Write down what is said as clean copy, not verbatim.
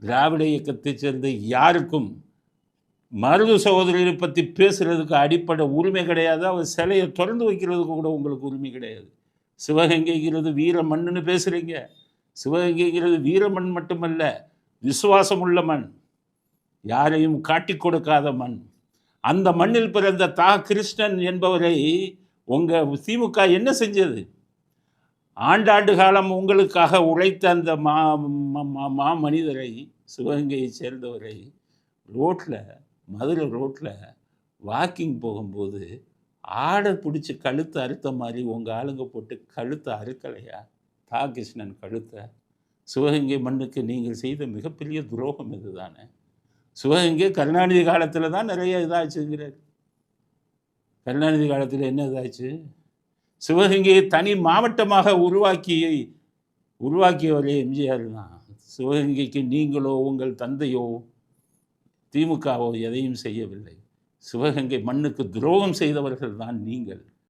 திராவிட இயக்கத்தைச் சேர்ந்த யாருக்கும் மருது சகோதரரை பற்றி பேசுகிறதுக்கு அடிப்படை உரிமை கிடையாது. அவர் சிலையை திறந்து வைக்கிறதுக்கு கூட உங்களுக்கு உரிமை கிடையாது. சிவகங்கைங்கிறது வீர மண்ணுன்னு பேசுகிறீங்க. சிவகங்கைங்கிறது வீரமண் மட்டுமல்ல, விசுவாசம் உள்ள மண், யாரையும் காட்டி கொடுக்காத மண். அந்த மண்ணில் பிறந்த கிருஷ்ணன் என்பவரை உங்கள் திமுக என்ன செஞ்சது? ஆண்டாண்டு காலம் உங்களுக்காக உழைத்த அந்த மனிதரை, சிவகங்கையை சேர்ந்தவரை ரோட்டில், மதுரை ரோட்டில் வாக்கிங் போகும்போது ஆடை பிடிச்சி கழுத்தை அறுத்த மாதிரி உங்கள் ஆளுங்க போட்டு கழுத்தை அறுக்கலையா? கிருஷ்ணன் கழுத்தை. சிவகங்கை மண்ணுக்கு நீங்கள் செய்த மிகப்பெரிய துரோகம் இது தானே. சிவகங்கை கருணாநிதி காலத்தில் தான் நிறைய இதாச்சுங்கிறார். கருணாநிதி காலத்தில் என்ன இதாச்சு? சிவகங்கையை தனி மாவட்டமாக உருவாக்கியவரே எம்ஜிஆர் தான். சிவகங்கைக்கு நீங்களோ உங்கள் தந்தையோ திமுகவோ எதையும் செய்யவில்லை. சிவகங்கை மண்ணுக்கு துரோகம் செய்தவர்கள் தான் நீங்கள்.